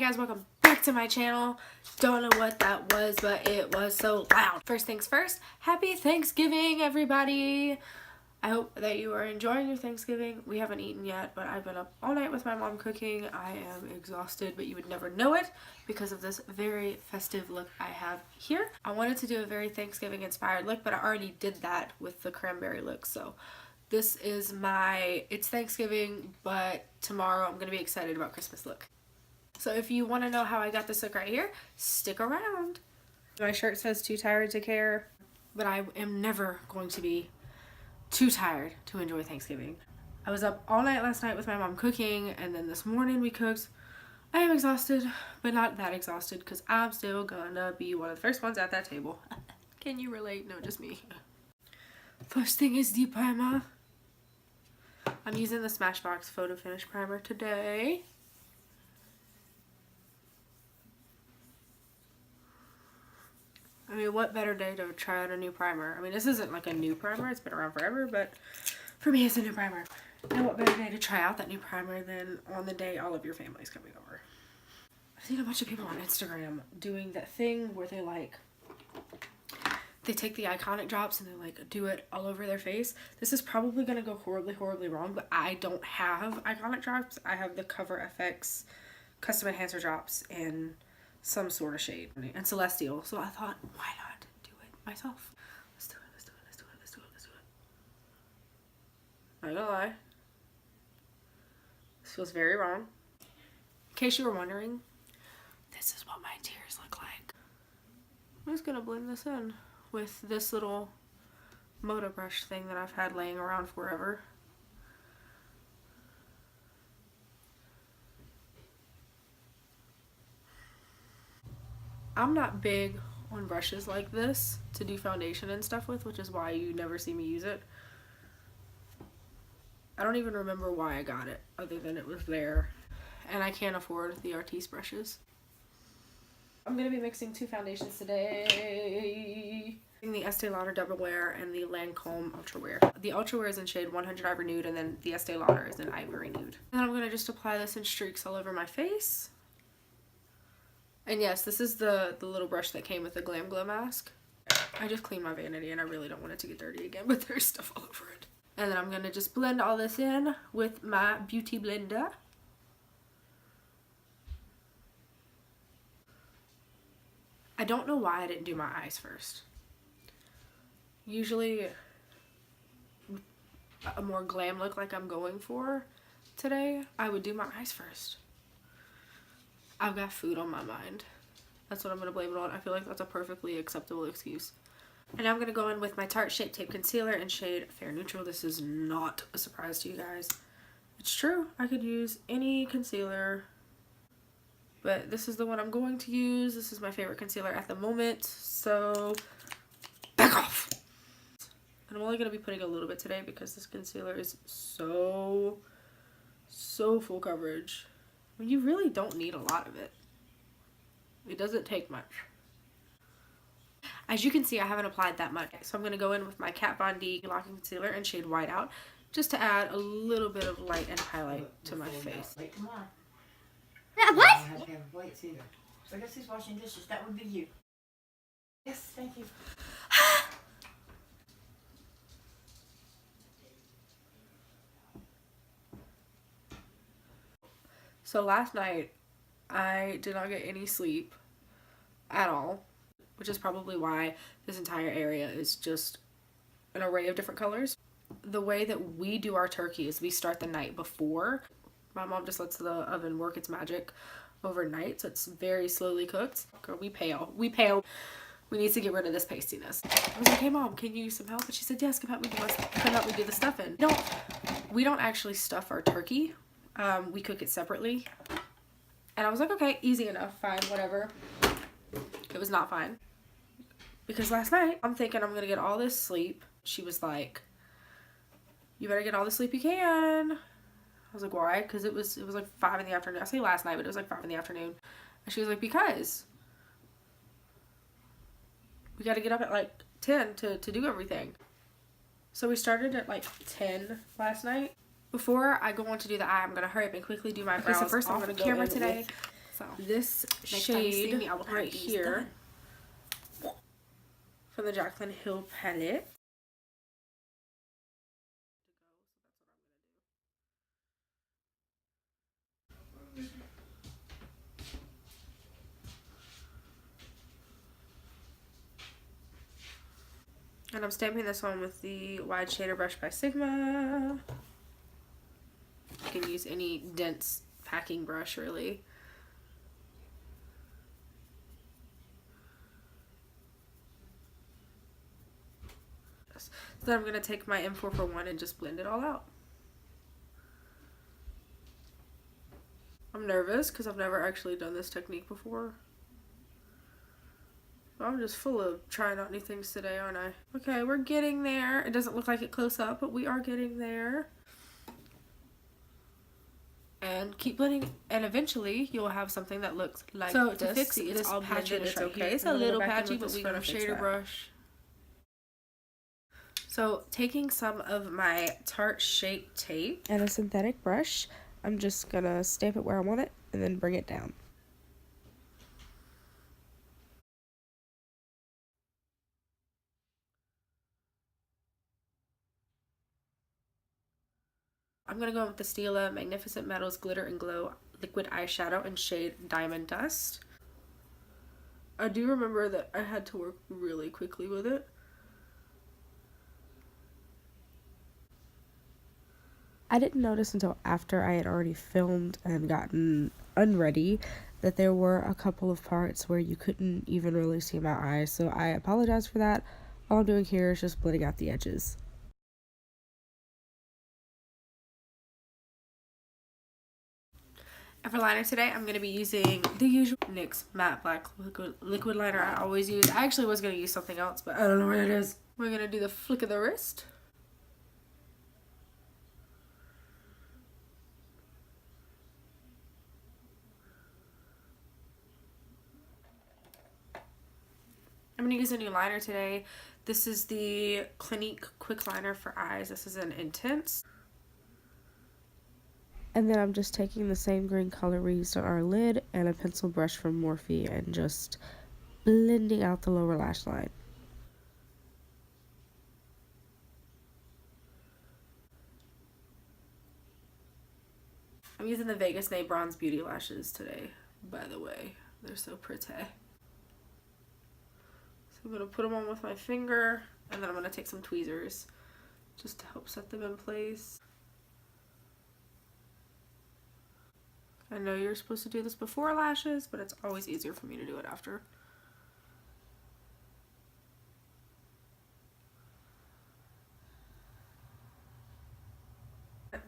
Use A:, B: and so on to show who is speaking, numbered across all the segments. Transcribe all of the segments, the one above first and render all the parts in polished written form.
A: guys, welcome back to my channel. Don't know what that was, but it was so loud. First things first, happy Thanksgiving, everybody. I hope that you are enjoying your Thanksgiving. We haven't eaten yet, but I've been up all night with my mom cooking. I am exhausted, but you would never know it because of this very festive look I have here. I wanted to do a very Thanksgiving inspired look, but I already did that with the cranberry look. So this is it's Thanksgiving, but tomorrow I'm going to be excited about Christmas look. So if you want to know how I got this look right here, stick around. My shirt says too tired to care, but I am never going to be too tired to enjoy Thanksgiving. I was up all night last night with my mom cooking, and then this morning we cooked. I am exhausted, but not that exhausted because I'm still gonna be one of the first ones at that table. Can you relate? No, just me. First thing is the primer. I'm using the Smashbox Photo Finish Primer today. I mean, what better day to try out a new primer? I mean, this isn't like a new primer. It's been around forever, but for me, it's a new primer. And what better day to try out that new primer than on the day all of your family's coming over? I've seen a bunch of people on Instagram doing that thing where they take the iconic drops and they like do it all over their face. This is probably going to go horribly, horribly wrong, but I don't have iconic drops. I have the Cover FX Custom Enhancer drops in some sort of shade and Celestial, so I thought, why not do it myself? Let's do it. Not gonna lie, this feels very wrong. In case you were wondering, this is what my tears look like. I'm just gonna blend this in with this little Moto brush thing that I've had laying around forever. I'm not big on brushes like this to do foundation and stuff with, which is why you never see me use it. I don't even remember why I got it, other than it was there. And I can't afford the Artiste brushes. I'm going to be mixing two foundations today. The Estee Lauder Double Wear and the Lancome Ultra Wear. The Ultra Wear is in shade 100 Ivory Nude, and then the Estee Lauder is in Ivory Nude. And then I'm going to just apply this in streaks all over my face. And yes, this is the little brush that came with the Glam Glow mask. I just cleaned my vanity and I really don't want it to get dirty again, but there's stuff all over it. And then I'm going to just blend all this in with my Beauty Blender. I don't know why I didn't do my eyes first. Usually a more glam look like I'm going for today, I would do my eyes first. I've got food on my mind. That's what I'm going to blame it on. I feel like that's a perfectly acceptable excuse. And now I'm going to go in with my Tarte Shape Tape Concealer in shade Fair Neutral. This is not a surprise to you guys. It's true. I could use any concealer, but this is the one I'm going to use. This is my favorite concealer at the moment, so back off. And I'm only going to be putting a little bit today because this concealer is so full coverage. I mean, you really don't need a lot of it. It doesn't take much. As you can see, I haven't applied that much. So I'm going to go in with my Kat Von D Locking Concealer in shade Whiteout just to add a little bit of light and highlight to my face.
B: Wait, come on.
C: What?
B: I have to have plates either. So I guess he's washing dishes. That would be you. Yes, thank you.
A: So last night, I did not get any sleep at all, which is probably why this entire area is just an array of different colors. The way that we do our turkey is we start the night before. My mom just lets the oven work its magic overnight, so it's very slowly cooked. Girl, we pale. We pale. We need to get rid of this pastiness. I was like, hey mom, can you use some help? And she said, yes, come help me do the stuffing. We don't actually stuff our turkey. We cook it separately. And I was like, okay, easy enough, fine, whatever. It was not fine. Because last night, I'm thinking I'm going to get all this sleep. She was like, you better get all the sleep you can. I was like, why? Because it was like 5 in the afternoon. I say last night, but it was like 5 in the afternoon. And she was like, because we got to get up at like 10 to do everything. So we started at like 10 last night. Before I go on to do the eye, I'm going to hurry up and quickly do my brows. So first I'm going to go in today So this shade right here from the Jaclyn Hill palette. And I'm stamping this on with the wide shader brush by Sigma. You can use any dense packing brush, really. So then I'm going to take my M441 and just blend it all out. I'm nervous because I've never actually done this technique before. I'm just full of trying out new things today, aren't I? Okay, we're getting there. It doesn't look like it close up, but we are getting there. And keep blending, and eventually you'll have something that looks like this. So to fix this all blended, it's okay. It's a little patchy, but we got a shader brush. So taking some of my Tarte Shape tape and a synthetic brush, I'm just gonna stamp it where I want it and then bring it down. I'm going to go with the Stila Magnificent Metals Glitter and Glow Liquid Eyeshadow in shade Diamond Dust. I do remember that I had to work really quickly with it. I didn't notice until after I had already filmed and gotten unready that there were a couple of parts where you couldn't even really see my eyes, so I apologize for that. All I'm doing here is just blending out the edges. And for liner today, I'm going to be using the usual NYX Matte Black liquid liner I always use. I actually was going to use something else, but I don't know what it is. We're going to do the flick of the wrist. I'm going to use a new liner today. This is the Clinique Quick Liner for Eyes. This is an Intense. And then I'm just taking the same green color we used on our lid and a pencil brush from Morphe and just blending out the lower lash line. I'm using the Vegas Nay Bronze Beauty Lashes today, by the way. They're so pretty. So I'm going to put them on with my finger, and then I'm going to take some tweezers just to help set them in place. I know you're supposed to do this before lashes, but it's always easier for me to do it after.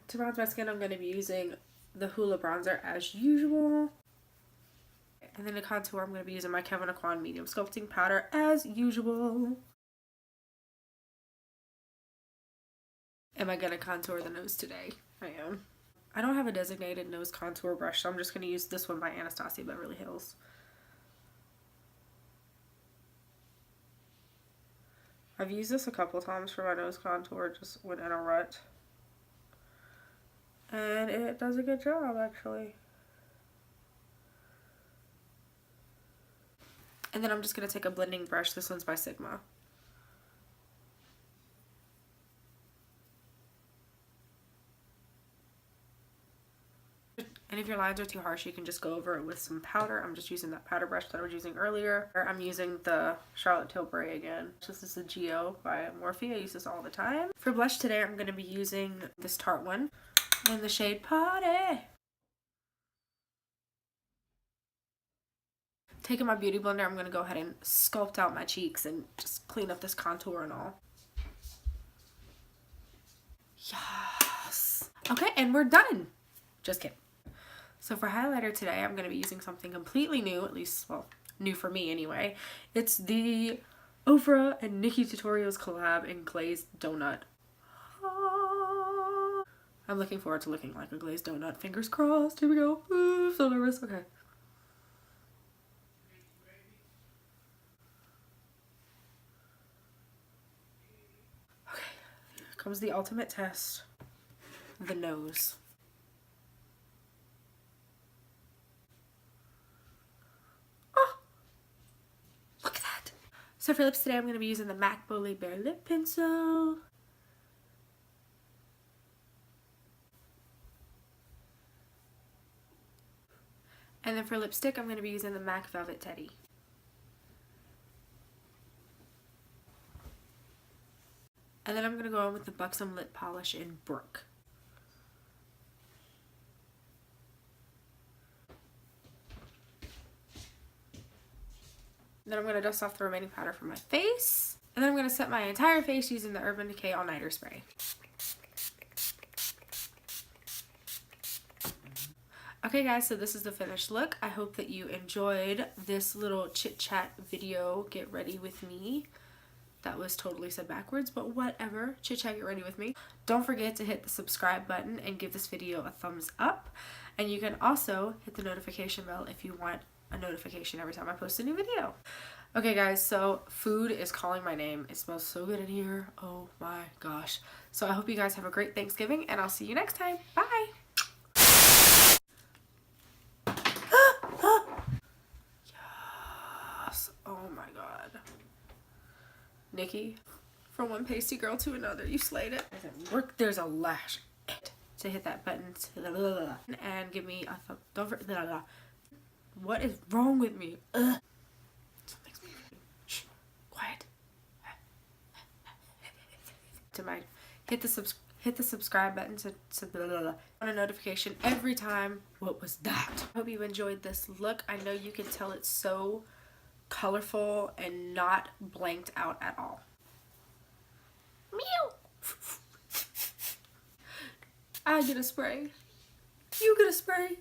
A: To bronze my skin, I'm going to be using the Hoola bronzer as usual. And then to contour, I'm going to be using my Kevyn Aucoin medium sculpting powder as usual. Am I going to contour the nose today? I am. I don't have a designated nose contour brush, so I'm just going to use this one by Anastasia Beverly Hills. I've used this a couple times for my nose contour, just when in a rut. And it does a good job, actually. And then I'm just going to take a blending brush. This one's by Sigma. And if your lines are too harsh, you can just go over it with some powder. I'm just using that powder brush that I was using earlier. I'm using the Charlotte Tilbury again. This is the Geo by Morphe. I use this all the time. For blush today, I'm going to be using this Tarte one in the shade Party. Taking my beauty blender, I'm going to go ahead and sculpt out my cheeks and just clean up this contour and all. Yes. Okay, and we're done. Just kidding. So for highlighter today, I'm going to be using something completely new, at least, well, new for me anyway. It's the Ofra and Nikki Tutorials collab in Glazed Donut. I'm looking forward to looking like a glazed donut. Fingers crossed. Here we go. Ooh, so nervous. Okay. Okay. Here comes the ultimate test. The nose. So for lips today, I'm going to be using the MAC Bully Bear Lip Pencil. And then for lipstick, I'm going to be using the MAC Velvet Teddy. And then I'm going to go in with the Buxom Lip Polish in Brook. Then I'm going to dust off the remaining powder from my face. And then I'm going to set my entire face using the Urban Decay All Nighter Spray. Okay guys, so this is the finished look. I hope that you enjoyed this little chit chat video, get ready with me. That was totally said backwards, but whatever. Chit chat, get ready with me. Don't forget to hit the subscribe button and give this video a thumbs up. And you can also hit the notification bell if you want a notification every time I post a new video. Okay guys, so food is calling my name. It smells so good in here. Oh my gosh. So I hope you guys have a great Thanksgiving and I'll see you next time. Bye! Yes. Oh my god. Nikki, from one pasty girl to another, you slayed it. Work, there's a lash. To hit that button and give me a thumb. Don't forget. What is wrong with me? Makes me shh, quiet. To my hit the subscribe button to on a notification every time. What was that? I hope you enjoyed this look. I know you can tell it's so colorful and not blanked out at all. Meow. I get a spray. You get a spray.